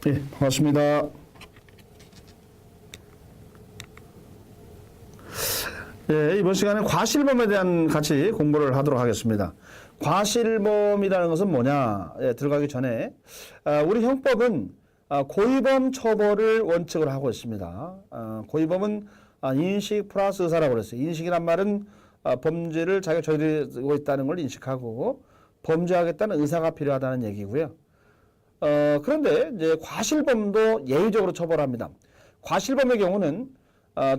예, 반갑습니다. 예, 이번 시간에 과실범에 대한 같이 공부를 하도록 하겠습니다. 과실범이라는 것은 뭐냐? 예, 들어가기 전에 우리 형법은 고의범 처벌을 원칙으로 하고 있습니다. 고의범은 인식 플러스 의사라고 그랬어요. 인식이란 말은 범죄를 자기가 저지르고 있다는 걸 인식하고 범죄하겠다는 의사가 필요하다는 얘기고요. 그런데 이제 과실범도 예의적으로 처벌합니다. 과실범의 경우는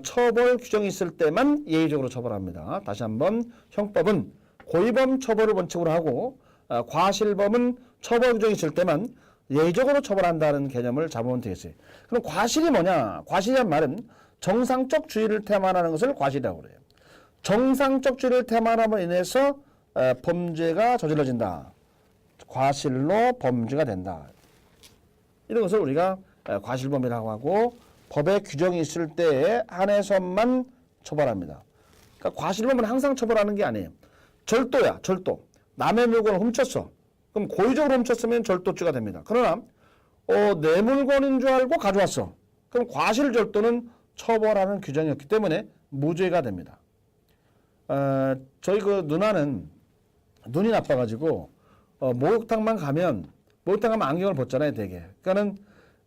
처벌 규정이 있을 때만 예의적으로 처벌합니다. 다시 한번 형법은 고의범 처벌을 원칙으로 하고 과실범은 처벌 규정이 있을 때만 예의적으로 처벌한다는 개념을 잡으면 되겠어요. 그럼 과실이 뭐냐? 과실이란 말은 정상적 주의를 태만하는 것을 과실이라고 그래요. 정상적 주의를 태만함으로 인해서 범죄가 저질러진다. 과실로 범죄가 된다. 이런 것을 우리가 과실범이라고 하고 법에 규정이 있을 때에 한해서만 처벌합니다. 그러니까 과실범은 항상 처벌하는 게 아니에요. 절도야, 절도. 남의 물건을 훔쳤어. 그럼 고의적으로 훔쳤으면 절도죄가 됩니다. 그러나 내 물건인 줄 알고 가져왔어. 그럼 과실절도는 처벌하는 규정이 없기 때문에 무죄가 됩니다. 저희 그 누나는 눈이 나빠가지고 목욕탕만 가면 안경을 벗잖아요, 되게. 그러니까는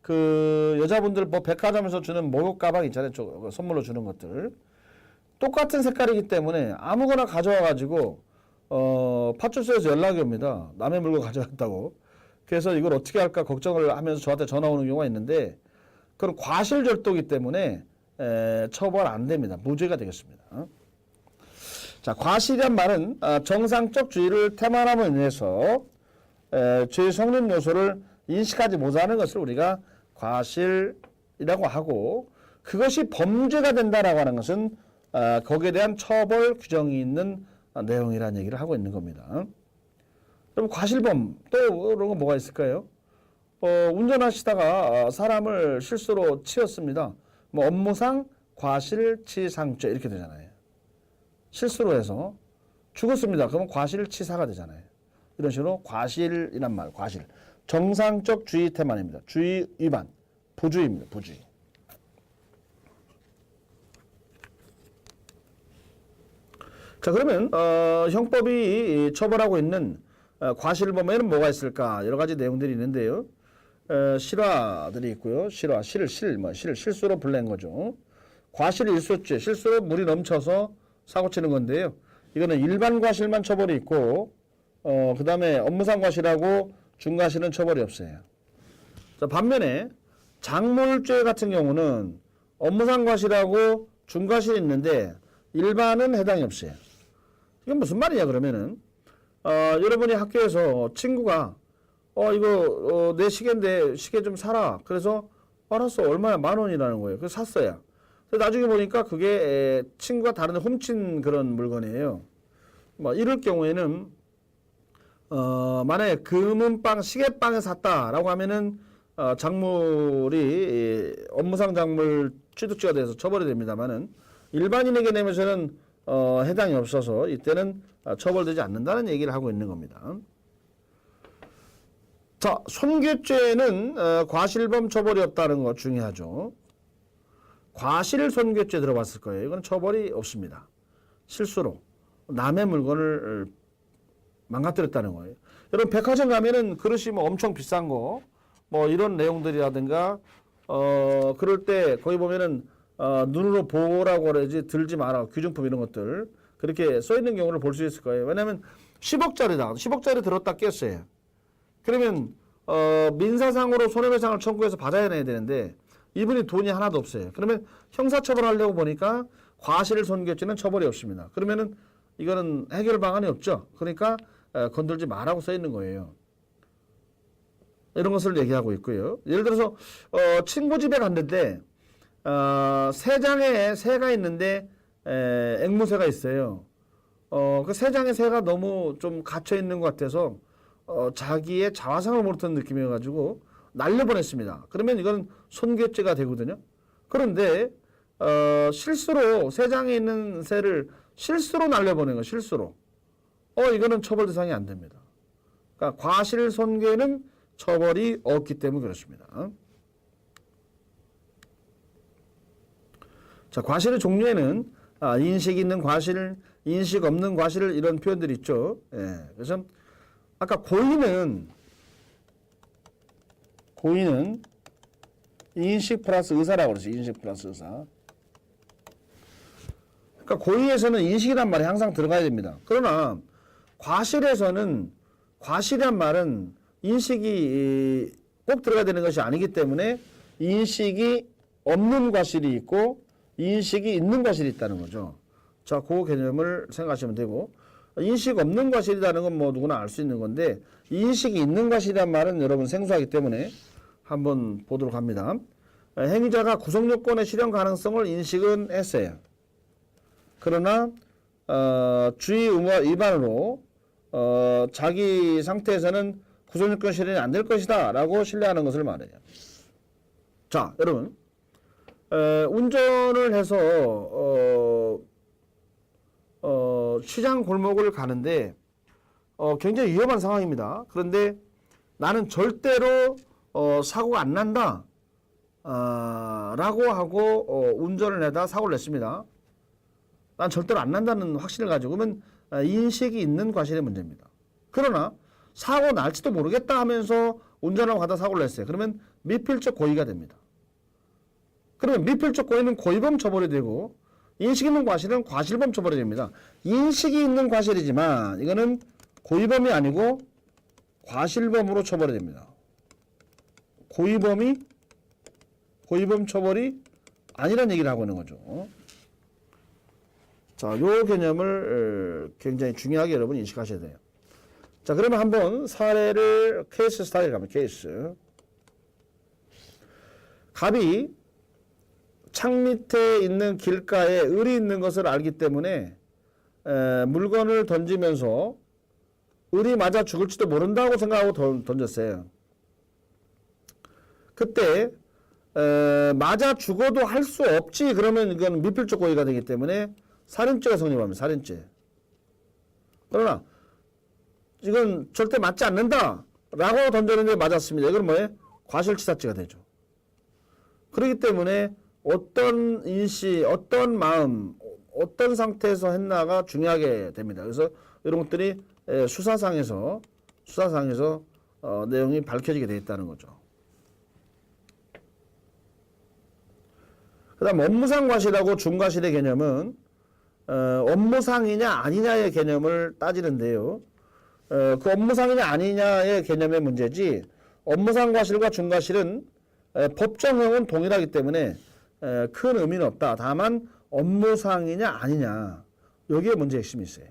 그 여자분들 뭐 백화점에서 주는 목욕 가방 있잖아요, 선물로 주는 것들. 똑같은 색깔이기 때문에 아무거나 가져와가지고 파출소에서 연락이 옵니다. 남의 물건 가져왔다고. 그래서 이걸 어떻게 할까 걱정을 하면서 저한테 전화 오는 경우가 있는데, 그건 과실절도이기 때문에 처벌 안 됩니다. 무죄가 되겠습니다. 자, 과실이란 말은 정상적 주의를 태만함으로 인해서 죄의 성립 요소를 인식하지 못하는 것을 우리가 과실이라고 하고, 그것이 범죄가 된다라고 하는 것은 거기에 대한 처벌 규정이 있는 내용이라는 얘기를 하고 있는 겁니다. 그럼 과실범 또 그런 거 뭐가 있을까요? 운전하시다가 사람을 실수로 치였습니다. 뭐 업무상 과실치상죄 이렇게 되잖아요. 실수로 해서 죽었습니다. 그러면 과실치사가 되잖아요. 이런 식으로 과실이란 말, 과실. 정상적 주의 태만입니다. 주의 위반, 부주의입니다. 부주의. 자, 그러면 형법이 처벌하고 있는 과실범에는 뭐가 있을까? 여러 가지 내용들이 있는데요. 실화들이 있고요. 실수로 불낸 거죠. 과실일소죄, 실수로 물이 넘쳐서 사고치는 건데요. 이거는 일반 과실만 처벌이 있고, 그 다음에 업무상 과실하고 중과실은 처벌이 없어요. 자, 반면에 작물죄 같은 경우는 업무상 과실하고 중과실이 있는데 일반은 해당이 없어요. 이건 무슨 말이냐 그러면은 여러분이 학교에서 친구가 이거 내 시계인데 시계 좀 사라. 그래서 알았어. 얼마야? 10,000원이라는 거예요. 그래서 샀어요. 그래서 나중에 보니까 그게 친구가 다른 데 훔친 그런 물건이에요. 뭐 이럴 경우에는 만약에 금은빵, 시계빵을 샀다라고 하면은 작물이 업무상 작물 취득죄가 돼서 처벌이 됩니다만은 일반인에게 내면서는 해당이 없어서 이때는 처벌되지 않는다는 얘기를 하고 있는 겁니다. 자, 손괴죄는 과실범 처벌이 없다는 거 중요하죠. 과실손괴죄 들어봤을 거예요. 이건 처벌이 없습니다. 실수로 남의 물건을 망가뜨렸다는 거예요. 여러분 백화점 가면은 그릇이 뭐 엄청 비싼 거 뭐 이런 내용들이라든가 그럴 때 거기 보면은 눈으로 보라고 그러지 들지 마라 귀중품 이런 것들 그렇게 써 있는 경우를 볼 수 있을 거예요. 왜냐하면 10억짜리다. 10억짜리 들었다 깼어요. 그러면 민사상으로 손해배상을 청구해서 받아야 되는데 이분이 돈이 하나도 없어요. 그러면 형사처벌하려고 보니까 과실손괴죄는 처벌이 없습니다. 그러면은 이거는 해결 방안이 없죠. 그러니까 건들지 마라고 써 있는 거예요. 이런 것을 얘기하고 있고요. 예를 들어서 친구 집에 갔는데 세 장에 새가 있는데 앵무새가 있어요. 그 세 장의 새가 너무 좀 갇혀 있는 것 같아서 자기의 자화상을 모르는 느낌이어가지고 날려보냈습니다. 그러면 이건 손괴죄가 되거든요. 그런데 실수로 세 장에 있는 새를 실수로 날려보낸 거 실수로 이거는 처벌 대상이 안 됩니다. 그러니까 과실손괴는 처벌이 없기 때문에 그렇습니다. 자, 과실의 종류에는 인식 있는 과실, 인식 없는 과실 이런 표현들이 있죠. 예. 그래서 아까 고의는 인식 플러스 의사라고 그랬어요. 인식 플러스 의사. 그러니까 고의에서는 인식이란 말이 항상 들어가야 됩니다. 그러나 과실에서는 과실이란 말은 인식이 꼭 들어가야 되는 것이 아니기 때문에 인식이 없는 과실이 있고 인식이 있는 과실이 있다는 거죠. 자, 그 개념을 생각하시면 되고, 인식 없는 과실이라는 건 뭐 누구나 알 수 있는 건데, 인식이 있는 과실이란 말은 여러분 생소하기 때문에 한번 보도록 합니다. 행위자가 구성요건의 실현 가능성을 인식은 했어요. 그러나 주의 의무와 위반으로 자기 상태에서는 구성요건 실현이 안 될 것이다 라고 신뢰하는 것을 말해요. 자, 여러분 운전을 해서 시장 골목을 가는데 굉장히 위험한 상황입니다. 그런데 나는 절대로 사고가 안 난다 라고 하고 운전을 해다 사고를 냈습니다. 난 절대로 안 난다는 확신을 가지고 그러면 인식이 있는 과실의 문제입니다. 그러나 사고 날지도 모르겠다 하면서 운전하고 가다 사고를 냈어요. 그러면 미필적 고의가 됩니다. 그러면 미필적 고의는 고의범 처벌이 되고 인식 있는 과실은 과실범 처벌이 됩니다. 인식이 있는 과실이지만 이거는 고의범이 아니고 과실범으로 처벌이 됩니다. 고의범 처벌이 아니란 얘기를 하고 있는 거죠. 자, 요 개념을 굉장히 중요하게 여러분 인식하셔야 돼요. 자, 그러면 한번 사례를 케이스 스타일 가면 케이스. 갑이 창 밑에 있는 길가에 을이 있는 것을 알기 때문에 물건을 던지면서 을이 맞아 죽을지도 모른다고 생각하고 던졌어요. 그때 맞아 죽어도 할 수 없지 그러면 이건 미필적 고의가 되기 때문에 살인죄가 성립합니다. 살인죄. 그러나 이건 절대 맞지 않는다 라고 던졌는데 맞았습니다. 이건 뭐예요? 과실치사죄가 되죠. 그렇기 때문에 어떤 인식, 어떤 마음, 어떤 상태에서 했나가 중요하게 됩니다. 그래서 이런 것들이 수사상에서 내용이 밝혀지게 되어 있다는 거죠. 그 다음 업무상 과실하고 중과실의 개념은 업무상이냐 아니냐의 개념을 따지는데요. 그 업무상이냐 아니냐의 개념의 문제지 업무상 과실과 중과실은 법정형은 동일하기 때문에 큰 의미는 없다. 다만 업무상이냐 아니냐 여기에 문제 핵심이 있어요.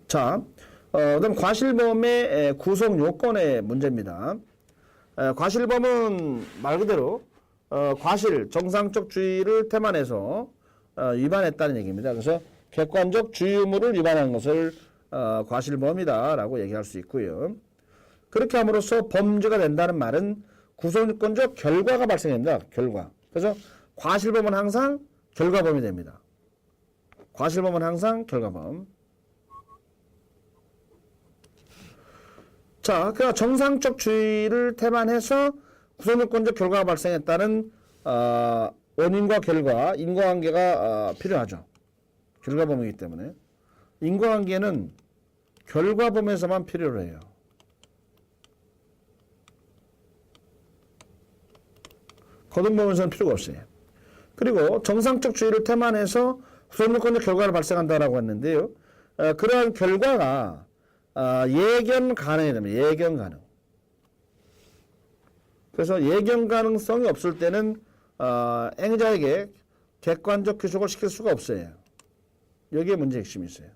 자, 그다음 과실범의 구성 요건의 문제입니다. 과실범은 말 그대로 과실, 정상적 주의를 태만해서 위반했다는 얘기입니다. 그래서 객관적 주의 의무를 위반한 것을 과실범이다라고 얘기할 수 있고요. 그렇게 함으로써 범죄가 된다는 말은 구성요건적 결과가 발생합니다. 결과. 그래서 과실범은 항상 결과범이 됩니다. 과실범은 항상 결과범. 자, 그러니까 정상적 주의를 태만해서 구성요건적 결과가 발생했다는 원인과 결과, 인과관계가 필요하죠. 결과범이기 때문에. 인과관계는 결과범에서만 필요로 해요. 거듭범에서는 필요가 없어요. 그리고 정상적 주의를 태만해서 구성요건적 결과가 발생한다라고 했는데요. 그러한 결과가 예견 가능해야 됩니다. 예견 가능. 그래서 예견 가능성이 없을 때는 행자에게 객관적 귀속을 시킬 수가 없어요. 여기에 문제 핵심이 있어요.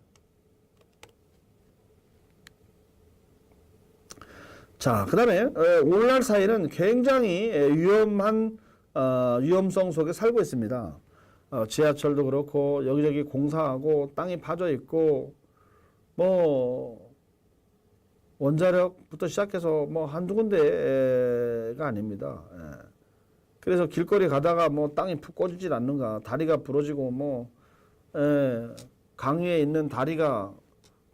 자, 그 다음에 오늘날 사회는 굉장히 위험한 위험성 속에 살고 있습니다. 지하철도 그렇고 여기저기 공사하고 땅이 파져 있고 뭐 원자력부터 시작해서 뭐 한두 군데가 아닙니다. 그래서 길거리 가다가 뭐 땅이 푹 꽂히질 않는가, 다리가 부러지고 뭐 강 위에 있는 다리가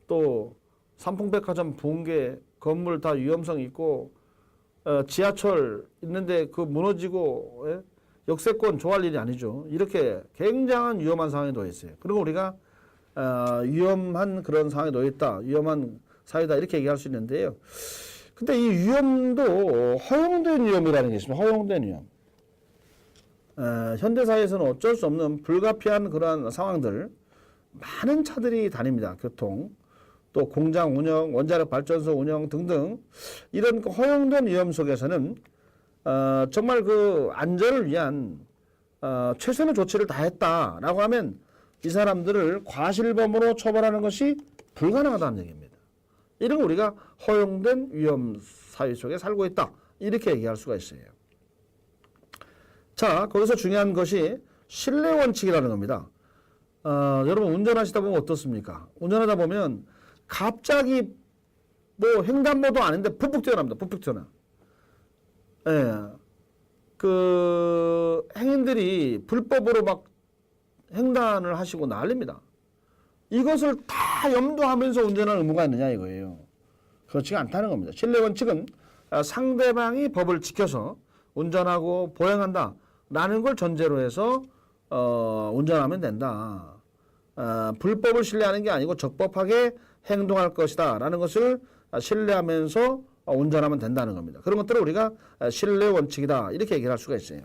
또 삼풍백화점 붕괴 건물 다 위험성이 있고 지하철 있는데 그 무너지고 예? 역세권 좋아할 일이 아니죠. 이렇게 굉장한 위험한 상황에 놓여 있어요. 그리고 우리가 위험한 그런 상황에 놓여 있다. 위험한 사회다. 이렇게 얘기할 수 있는데요. 근데 이 위험도 허용된 위험이라는 게 있습니다. 허용된 위험. 현대사회에서는 어쩔 수 없는 불가피한 그러한 상황들, 많은 차들이 다닙니다. 교통, 또 공장 운영, 원자력 발전소 운영 등등 이런 허용된 위험 속에서는 정말 그 안전을 위한 최선의 조치를 다했다라고 하면 이 사람들을 과실범으로 처벌하는 것이 불가능하다는 얘기입니다. 이런 거 우리가 허용된 위험 사회 속에 살고 있다. 이렇게 얘기할 수가 있어요. 자, 거기서 중요한 것이 신뢰 원칙이라는 겁니다. 여러분 운전하시다 보면 어떻습니까? 운전하다 보면 갑자기 뭐 횡단보도 아닌데 푹푹 튀어나옵니다. 푹푹 튀어나. 예. 그 행인들이 불법으로 막 횡단을 하시고 난립니다. 이것을 다 염두하면서 운전할 의무가 있느냐 이거예요. 그렇지가 않다는 겁니다. 신뢰 원칙은 상대방이 법을 지켜서 운전하고 보행한다 라는 걸 전제로 해서 운전하면 된다. 불법을 신뢰하는 게 아니고 적법하게 행동할 것이다 라는 것을 신뢰하면서 운전하면 된다는 겁니다. 그런 것들을 우리가 신뢰 원칙이다 이렇게 얘기를 할 수가 있어요.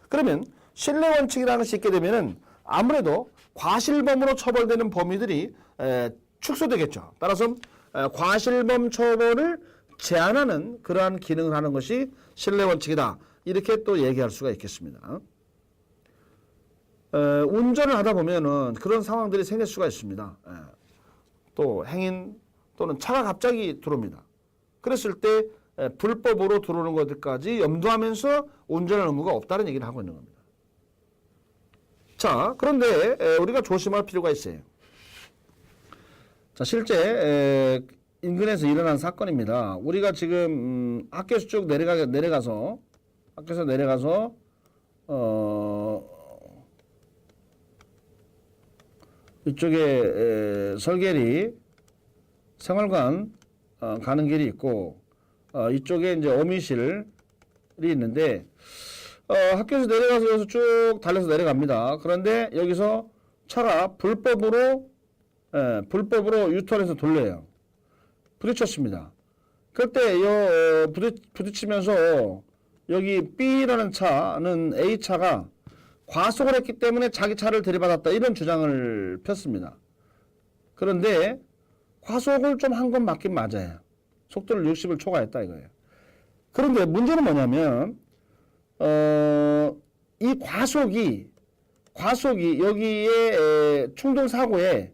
그러면 신뢰 원칙이라는 것이 있게 되면은 아무래도 과실범으로 처벌되는 범위들이 축소되겠죠. 따라서 과실범 처벌을 제한하는 그러한 기능을 하는 것이 신뢰 원칙이다. 이렇게 또 얘기할 수가 있겠습니다. 운전을 하다 보면은 그런 상황들이 생길 수가 있습니다. 또 행인 또는 차가 갑자기 들어옵니다. 그랬을 때 불법으로 들어오는 것들까지 염두하면서 운전할 의무가 없다는 얘기를 하고 있는 겁니다. 자, 그런데 우리가 조심할 필요가 있어요. 자, 실제 인근에서 일어난 사건입니다. 우리가 지금 학교에서 쭉 내려가서 학교에서 내려가서 이쪽에 설계리 생활관 가는 길이 있고 이쪽에 이제 어미실이 있는데 학교에서 내려가서 여기서 쭉 달려서 내려갑니다. 그런데 여기서 차가 불법으로 유턴해서 돌려요. 부딪혔습니다. 그때 부딪히면서 여기 B라는 차는 A차가 과속을 했기 때문에 자기 차를 들이받았다 이런 주장을 폈습니다. 그런데 과속을 좀 한 건 맞긴 맞아요. 속도를 60을 초과했다 이거예요. 그런데 문제는 뭐냐면 이 과속이 여기에 충돌 사고에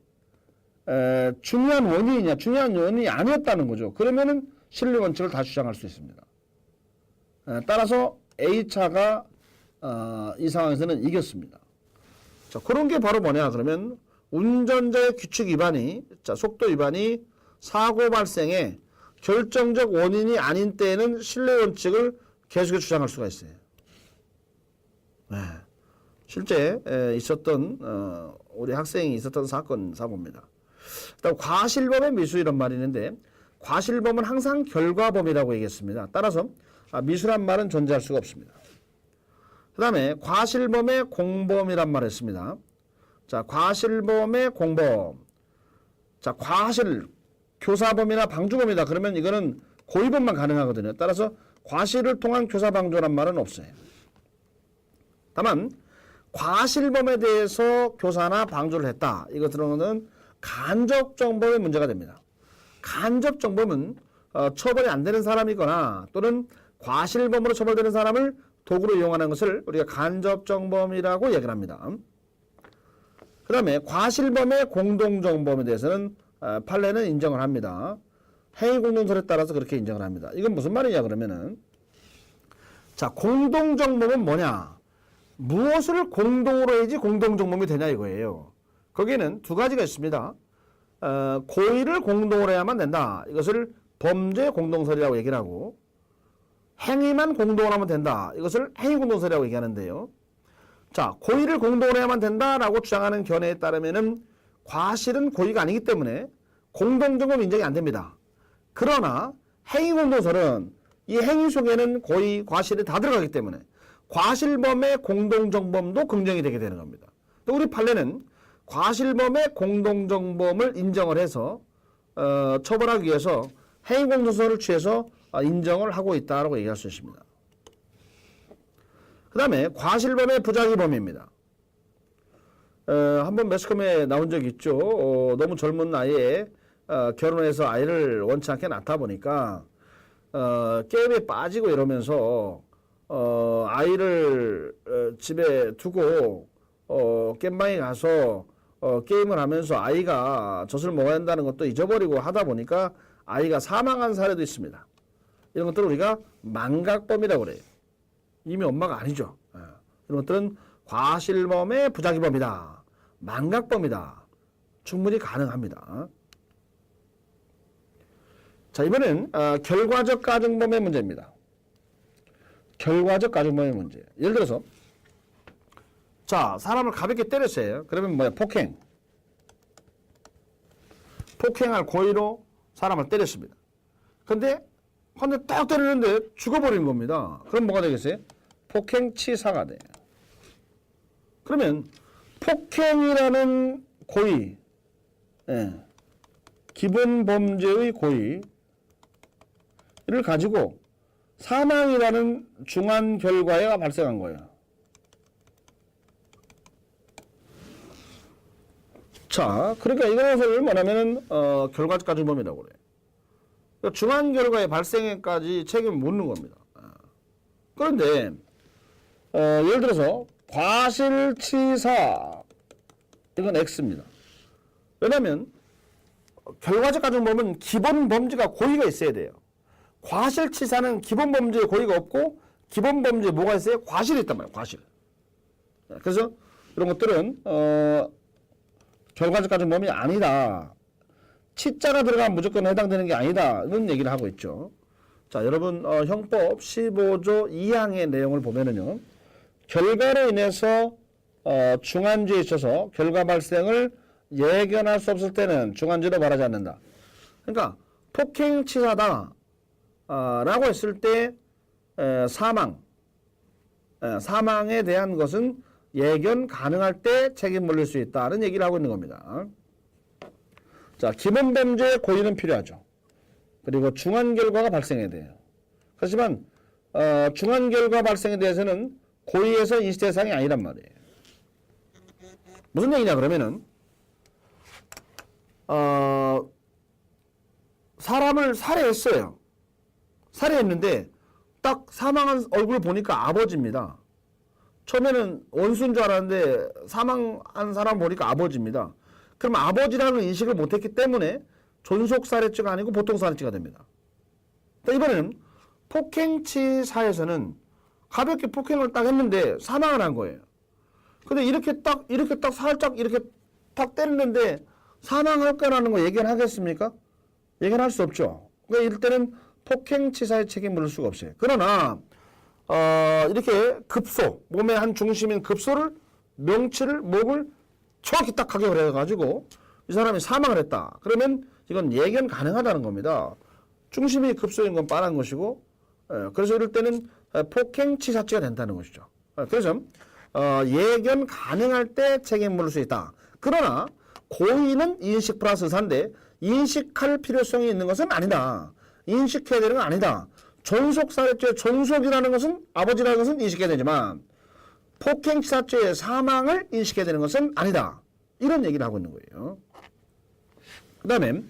중요한 원인이냐 중요한 원인이 아니었다는 거죠. 그러면은 신뢰 원칙을 다 주장할 수 있습니다. 따라서 A차가 이 상황에서는 이겼습니다. 자, 그런 게 바로 뭐냐 그러면 운전자의 규칙 위반이 속도 위반이 사고 발생의 결정적 원인이 아닌 때에는 신뢰 원칙을 계속해서 주장할 수가 있어요. 실제 있었던 우리 학생이 있었던 사고입니다. 일단 과실범의 미수 이런 말이 있는데 과실범은 항상 결과범이라고 얘기했습니다. 따라서 미수란 말은 존재할 수가 없습니다. 그 다음에 과실범의 공범이란 말을 했습니다. 자, 과실범의 공범. 자, 과실, 교사범이나 방조범이다. 그러면 이거는 고의범만 가능하거든요. 따라서 과실을 통한 교사방조란 말은 없어요. 다만 과실범에 대해서 교사나 방조를 했다. 이것들은 간접정범의 문제가 됩니다. 간접정범은 처벌이 안 되는 사람이거나 또는 과실범으로 처벌되는 사람을 도구로 이용하는 것을 우리가 간접정범이라고 얘기를 합니다. 그 다음에 과실범의 공동정범에 대해서는 판례는 인정을 합니다. 행위공동설에 따라서 그렇게 인정을 합니다. 이건 무슨 말이냐 그러면은 자, 공동정범은 뭐냐? 무엇을 공동으로 해야지 공동정범이 되냐 이거예요. 거기에는 두 가지가 있습니다. 고의를 공동으로 해야만 된다. 이것을 범죄 공동설이라고 얘기를 하고 행위만 공동으로 하면 된다. 이것을 행위공동설이라고 얘기하는데요. 자, 고의를 공동으로 해야만 된다라고 주장하는 견해에 따르면은 과실은 고의가 아니기 때문에 공동정범 인정이 안 됩니다. 그러나 행위공동설은 이 행위 속에는 고의, 과실이 다 들어가기 때문에 과실범의 공동정범도 긍정이 되게 되는 겁니다. 또 우리 판례는 과실범의 공동정범을 인정을 해서 처벌하기 위해서 행위공동선을 취해서 인정을 하고 있다라고 얘기할 수 있습니다. 그 다음에 과실범의 부작위범입니다. 한번 매스컴에 나온 적이 있죠. 너무 젊은 나이에 결혼해서 아이를 원치 않게 낳다 보니까 게임에 빠지고 이러면서 아이를 집에 두고 게임방에 가서 게임을 하면서 아이가 젖을 먹어야 한다는 것도 잊어버리고 하다 보니까 아이가 사망한 사례도 있습니다. 이런 것들을 우리가 망각범이라고 그래요. 이미 엄마가 아니죠. 이런 것들은 과실범의 부작위범이다. 망각범이다. 충분히 가능합니다. 자, 이번엔 결과적 가중범의 문제입니다. 결과적 가중범의 문제. 예를 들어서 자, 사람을 가볍게 때렸어요. 그러면 뭐야? 폭행. 폭행할 고의로 사람을 때렸습니다. 근데 한 대 딱 때리는데 죽어버린 겁니다. 그럼 뭐가 되겠어요? 폭행치사가 돼요. 그러면 폭행이라는 고의, 기본 범죄의 고의를 가지고 사망이라는 중한 결과가 발생한 거예요. 자, 그러니까 이것을 뭐냐면은 결과적 가중범이라고 그래요. 그러니까 중한 결과의 발생에까지 책임을 묻는 겁니다. 그런데 예를 들어서 과실치사 이건 X입니다. 왜냐하면 결과적 가중범은 기본 범죄가 고의가 있어야 돼요. 과실치사는 기본 범죄에 고의가 없고 기본 범죄에 뭐가 있어요? 과실이 있단 말이에요. 과실. 그래서 이런 것들은 결과적 가중범이 아니다. 치자가 들어가면 무조건 해당되는 게 아니다. 이런 얘기를 하고 있죠. 자, 여러분 형법 15조 2항의 내용을 보면은요. 결과로 인해서 중한죄에 있어서 결과 발생을 예견할 수 없을 때는 중한죄로 말하지 않는다. 그러니까 폭행치사다 라고 했을 때 사망에 대한 것은 예견 가능할 때 책임 물릴 수 있다는 얘기를 하고 있는 겁니다. 자, 기본 범죄의 고의는 필요하죠. 그리고 중한 결과가 발생해야 돼요. 하지만 중한 결과 발생에 대해서는 고의에서 인식 대상이 아니란 말이에요. 무슨 얘기냐 그러면은 사람을 살해했어요. 살해했는데 딱 사망한 얼굴 보니까 아버지입니다. 처음에는 원수인 줄 알았는데 사망한 사람 보니까 아버지입니다. 그럼 아버지라는 인식을 못했기 때문에 존속살해죄가 아니고 보통살해죄가 됩니다. 이번에는 폭행치사에서는 가볍게 폭행을 딱 했는데 사망을 한 거예요. 근데 이렇게 딱 살짝 이렇게 딱 때리는데 사망할 거라는 거 예견하겠습니까? 예견할 수 없죠. 그러니까 이럴 때는 폭행치사의 책임을 물을 수가 없어요. 그러나 이렇게 급소, 몸의 한 중심인 급소를 명치를 목을 정확히 딱 가격을 해가지고 이 사람이 사망을 했다. 그러면 이건 예견 가능하다는 겁니다. 중심이 급소인 건 뻔한 것이고 그래서 이럴 때는 폭행치사죄가 된다는 것이죠. 그래서 예견 가능할 때 책임 물을 수 있다. 그러나 고의는 인식 플러스 의사인데 인식할 필요성이 있는 것은 아니다. 인식해야 되는 건 아니다. 존속살해죄 존속이라는 것은 아버지라는 것은 인식해야 되지만 폭행치사죄의 사망을 인식해야 되는 것은 아니다. 이런 얘기를 하고 있는 거예요. 그 다음에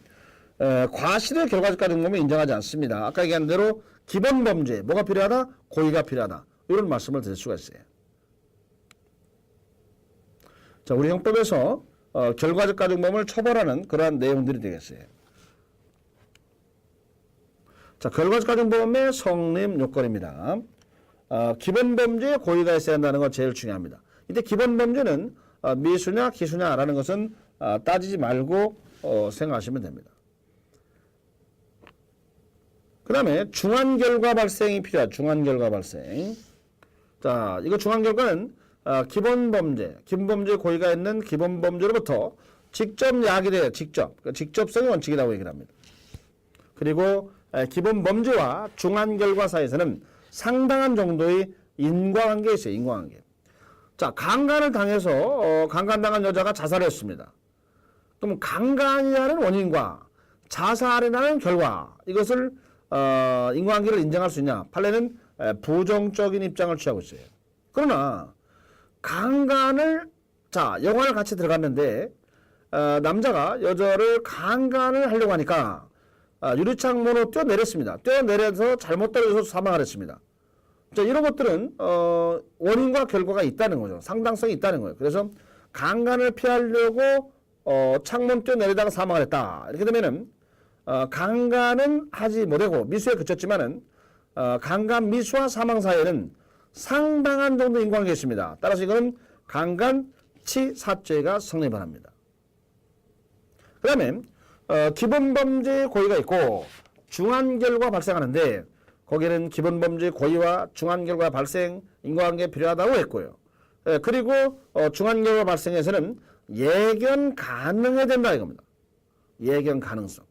과실의 결과적 가중범을 인정하지 않습니다. 아까 얘기한 대로 기본 범죄, 뭐가 필요하다? 고의가 필요하다. 이런 말씀을 드릴 수가 있어요. 자, 우리 형법에서 결과적 가중범을 처벌하는 그러한 내용들이 되겠어요. 자, 결과적 가중범의 성립 요건입니다. 기본 범죄에 고의가 있어야 한다는 건 제일 중요합니다. 이때 기본 범죄는 미수냐 기수냐라는 것은 따지지 말고 생각하시면 됩니다. 그 다음에 중한 결과 발생이 필요하죠. 중한 결과 발생. 자, 이거 중한 결과는 기본 범죄 고의가 있는 기본 범죄로부터 직접 야기돼요. 직접성의 원칙이라고 얘기를 합니다. 그리고 기본 범죄와 중한 결과 사이에서는 상당한 정도의 인과관계가 있어요. 인과관계. 자, 강간을 당해서 강간당한 여자가 자살했습니다. 그럼 강간이라는 원인과 자살이라는 결과, 이것을 인과관계를 인정할 수 있냐? 판례는 부정적인 입장을 취하고 있어요. 그러나 강간을, 자, 영화를 같이 들어갔는데 남자가 여자를 강간을 하려고 하니까 유리창문으로 뛰어내렸습니다. 뛰어내려서 잘못 떨어져서 사망을 했습니다. 자, 이런 것들은 원인과 결과가 있다는 거죠. 상당성이 있다는 거예요. 그래서 강간을 피하려고 창문 뛰어내리다가 사망을 했다. 이렇게 되면은 강간은 하지 못하고 미수에 그쳤지만은 강간 미수와 사망 사이에는 상당한 정도 인과관계가 있습니다. 따라서 이거는 강간치사죄가 성립을 합니다. 그 다음에 기본범죄 고의가 있고 중한결과 발생하는데 거기에는 기본범죄 고의와 중한결과 발생 인과관계 필요하다고 했고요. 그리고 중한결과 발생에서는 예견 가능해야 된다 이겁니다. 예견 가능성.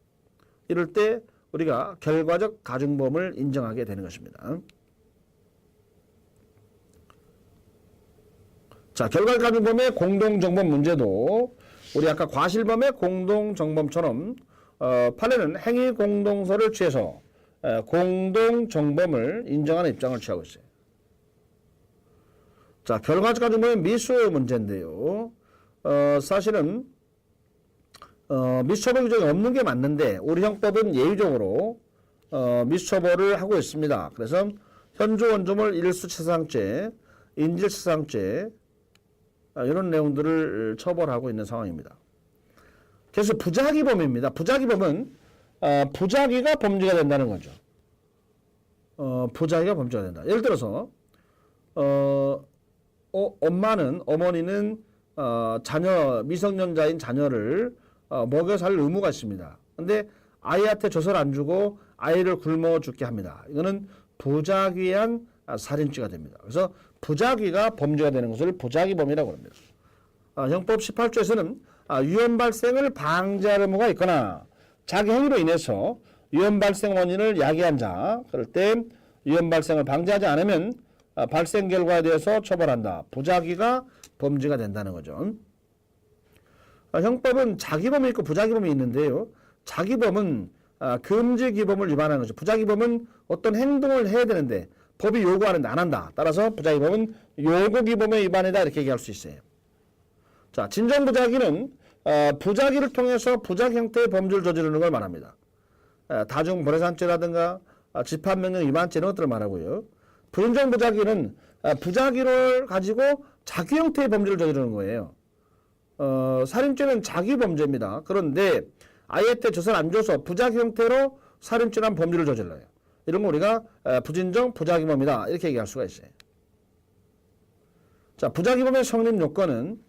이럴 때 우리가 결과적 가중범을 인정하게 되는 것입니다. 자, 결과적 가중범의 공동정범 문제도 우리 아까 과실범의 공동정범처럼 판례는 행위 공동서를 취해서 공동정범을 인정하는 입장을 취하고 있어요. 자, 결과적 가중범의 미수 문제인데요. 사실은 미수처벌 규정이 없는 게 맞는데 우리 형법은 예외적으로 미수처벌을 하고 있습니다. 그래서 현주 원조물 일수치상죄, 인질치상죄 이런 내용들을 처벌하고 있는 상황입니다. 그래서 부작위범입니다. 부작위범은 부작위가 범죄가 된다는 거죠. 부작위가 범죄가 된다. 예를 들어서 어머니는 자녀 미성년자인 자녀를 먹여 살 의무가 있습니다. 근데 아이한테 젖을 안 주고 아이를 굶어 죽게 합니다. 이거는 부작위한 살인죄가 됩니다. 그래서 부작위가 범죄가 되는 것을 부작위범이라고 합니다. 형법 18조에서는 위험 발생을 방지할 의무가 있거나 자기 행위로 인해서 위험 발생 원인을 야기한 자, 그럴 때 위험 발생을 방지하지 않으면 발생 결과에 대해서 처벌한다. 부작위가 범죄가 된다는 거죠. 형법은 자기범이 있고 부작위범이 있는데요. 자기범은 금지기범을 위반하는 거죠. 부작위범은 어떤 행동을 해야 되는데 법이 요구하는데 안 한다. 따라서 부작위범은 요구기범의 위반이다. 이렇게 얘기할 수 있어요. 자, 진정부작위는 부작위를 통해서 부작 형태의 범죄를 저지르는 걸 말합니다. 다중번외산죄라든가 집합명령 위반죄 이런 것들을 말하고요. 부인정부작위는 부작위를 가지고 자기 형태의 범죄를 저지르는 거예요. 살인죄는 자기 범죄입니다. 그런데 아이한테 젖을 안 줘서 부작위 형태로 살인죄란 범죄를 저질러요. 이런 거 우리가 부진정 부작위범이다 이렇게 얘기할 수가 있어요. 자, 부작위범의 성립 요건은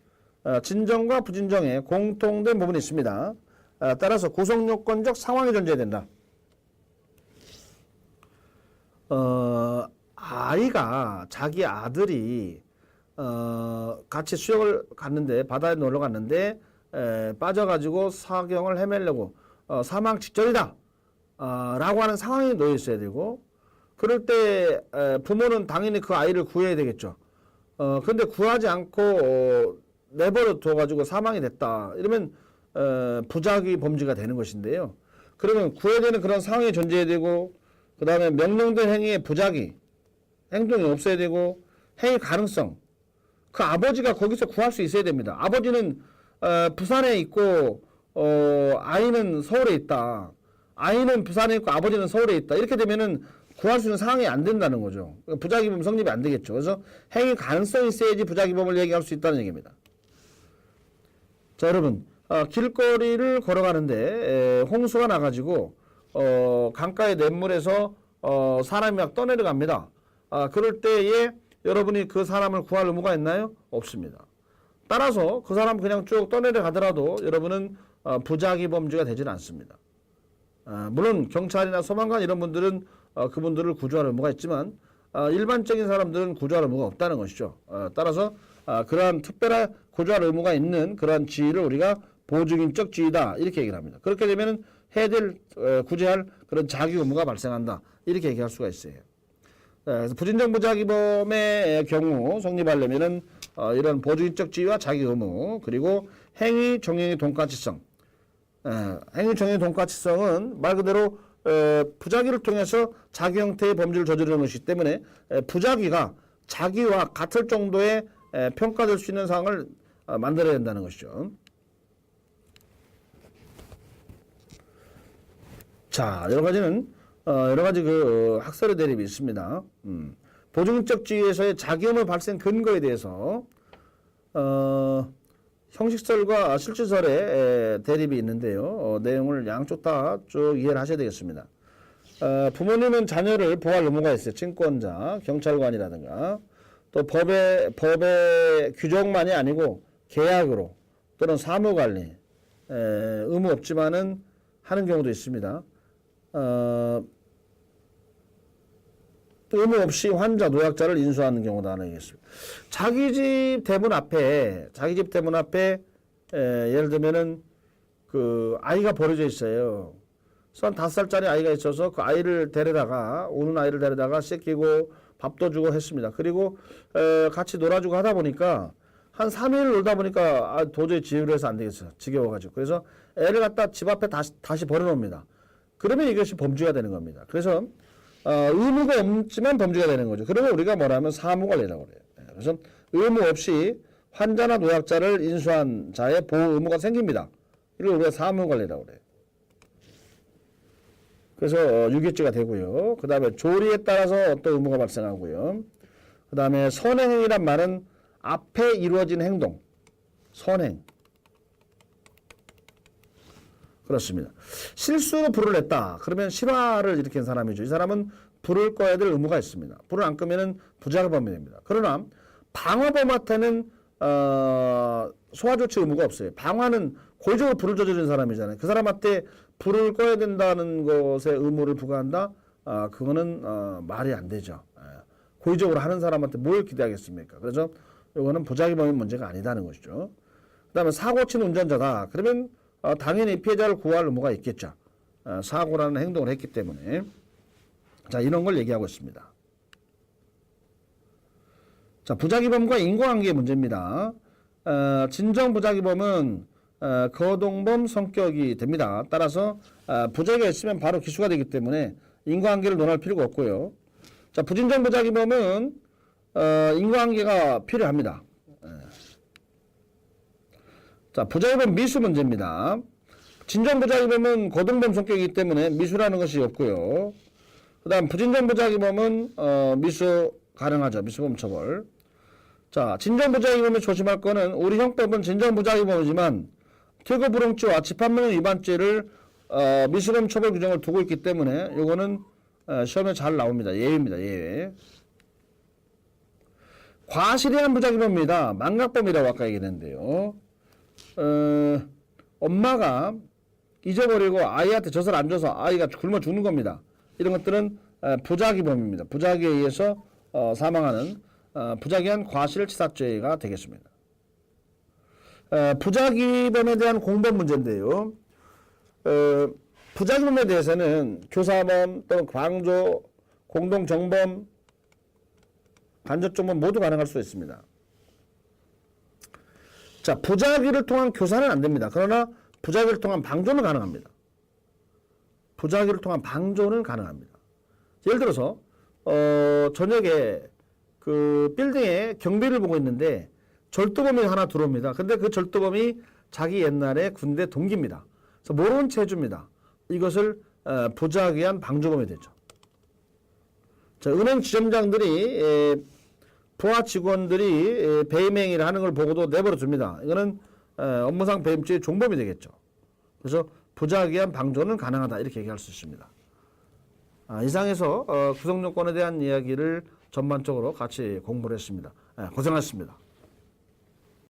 진정과 부진정에 공통된 부분이 있습니다. 따라서 구성요건적 상황이 존재해야 된다. 아이가 자기 아들이 같이 수영을 갔는데 바다에 놀러 갔는데 빠져가지고 사경을 헤매려고 사망 직전이다 라고 하는 상황이 놓여 있어야 되고 그럴 때 부모는 당연히 그 아이를 구해야 되겠죠. 근데 구하지 않고 내버려 둬가지고 사망이 됐다 이러면 부작위 범죄가 되는 것인데요. 그러면 구해야 되는 그런 상황이 존재해야 되고 그 다음에 명령된 행위의 부작위 행동이 없어야 되고 행위 가능성 그 아버지가 거기서 구할 수 있어야 됩니다. 아버지는 부산에 있고 아이는 서울에 있다. 아이는 부산에 있고 아버지는 서울에 있다. 이렇게 되면은 구할 수 있는 상황이 안 된다는 거죠. 부작위범 성립이 안 되겠죠. 그래서 행위 가능성이 있어야지 부작위범을 얘기할 수 있다는 얘기입니다. 자, 여러분 길거리를 걸어가는데 홍수가 나가지고 강가의 냇물에서 사람이 막 떠내려갑니다. 그럴 때에 여러분이 그 사람을 구할 의무가 있나요? 없습니다. 따라서 그 사람 그냥 쭉 떠내려가더라도 여러분은 부작위 범죄가 되지는 않습니다. 물론 경찰이나 소방관 이런 분들은 그분들을 구조할 의무가 있지만 일반적인 사람들은 구조할 의무가 없다는 것이죠. 따라서 그러한 특별한 구조할 의무가 있는 그러한 지위를 우리가 보증인적 지위다 이렇게 얘기를 합니다. 그렇게 되면 구제할 그런 자기 의무가 발생한다. 이렇게 얘기할 수가 있어요. 그래서 부진정부자기범의 경우 성립하려면은 이런 보조인적 지위와 자기 의무 그리고 행위 정형의 돈가치성. 행위 정형의 돈가치성은 말 그대로 부작위를 통해서 자기 형태의 범죄를 저지르는 것이기 때문에 부작위가 자기와 같을 정도의 평가될 수 있는 상황을 만들어야 된다는 것이죠. 자, 여러 가지 그 학설의 대립이 있습니다. 보증적 지위에서의 자기 의무 발생 근거에 대해서 형식설과 실질설의 대립이 있는데요. 내용을 양쪽 다 쭉 이해를 하셔야 되겠습니다. 부모님은 자녀를 보호할 의무가 있어요. 친권자, 경찰관이라든가 또 법의 규정만이 아니고 계약으로 또는 사무관리 의무 없지만은 하는 경우도 있습니다. 의무 없이 환자, 노약자를 인수하는 경우도 하나 있습니다. 자기 집 대문 앞에 예를 들면은 그 아이가 버려져 있어요. 그래서 한 5살짜리 아이가 있어서 그 아이를 데려다가 우는 아이를 데려다가 씻기고 밥도 주고 했습니다. 그리고 같이 놀아주고 하다 보니까 한 3일 놀다 보니까 도저히 지루해서 안 되겠어요. 지겨워가지고. 그래서 애를 갖다 집 앞에 다시 버려놓습니다. 그러면 이것이 범죄가 되는 겁니다. 그래서 의무가 없지만 범죄가 되는 거죠. 그러면 우리가 뭐라면 사무관리라고 그래요. 그래서 의무 없이 환자나 노약자를 인수한 자의 보호 의무가 생깁니다. 이걸 우리가 사무관리라고 그래요. 그래서 유기죄가 되고요. 그 다음에 조리에 따라서 어떤 의무가 발생하고요. 그 다음에 선행이란 말은 앞에 이루어진 행동, 선행. 그렇습니다. 실수로 불을 냈다. 그러면 실화를 일으킨 사람이죠. 이 사람은 불을 꺼야 될 의무가 있습니다. 불을 안 끄면은 부작업범이 됩니다. 그러나 방화범한테는 소화조치 의무가 없어요. 방화는 고의적으로 불을 저지른 사람이잖아요. 그 사람한테 불을 꺼야 된다는 것에 의무를 부과한다? 그거는 말이 안 되죠. 고의적으로 하는 사람한테 뭘 기대하겠습니까? 그래서 이거는 부작위범의 문제가 아니다는 것이죠. 그 다음에 사고 친 운전자다. 그러면 당연히 피해자를 구할 의무가 있겠죠. 사고라는 행동을 했기 때문에. 자, 이런 걸 얘기하고 있습니다. 자, 부작위범과 인과관계의 문제입니다. 진정 부작위범은 거동범 성격이 됩니다. 따라서 부작위가 있으면 바로 기소가 되기 때문에 인과관계를 논할 필요가 없고요. 자, 부진정 부작위범은 인과관계가 필요합니다. 자, 부작위범 미수 문제입니다. 진정 부작위범은 거동범 성격이기 때문에 미수라는 것이 없고요. 그 다음 부진정 부작위범은 미수 가능하죠. 미수범 처벌. 자, 진정 부작위범에 조심할 거는 우리 형법은 진정 부작위범이지만 퇴거불응죄와 집합명령 위반죄를 미수범 처벌 규정을 두고 있기 때문에 요거는 시험에 잘 나옵니다. 예외입니다. 예외. 과실이한 부작위범입니다. 망각범이라고 아까 얘기했는데요. 엄마가 잊어버리고 아이한테 젖을 안 줘서 아이가 굶어 죽는 겁니다. 이런 것들은 부작위범입니다. 부작위에 의해서 사망하는 부작위한 과실치사죄가 되겠습니다. 부작위범에 대한 공범 문제인데요. 부작위범에 대해서는 교사범 또는 광조, 공동정범, 간접정범 모두 가능할 수 있습니다. 자, 부작위를 통한 교사는 안 됩니다. 그러나 부작위를 통한 방조는 가능합니다. 부작위를 통한 방조는 가능합니다. 예를 들어서 저녁에 그 빌딩에 경비를 보고 있는데 절도범이 하나 들어옵니다. 근데 그 절도범이 자기 옛날에 군대 동기입니다. 그래서 모르는 채 해줍니다. 이것을 부작위한 방조범이 되죠. 자, 은행 지점장들이 부하 직원들이 배임 행위를 하는 걸 보고도 내버려 둡니다. 이거는 업무상 배임죄의 종범이 되겠죠. 그래서 부작위한 방조는 가능하다 이렇게 얘기할 수 있습니다. 이상해서 구성요건에 대한 이야기를 전반적으로 같이 공부를 했습니다. 고생하셨습니다.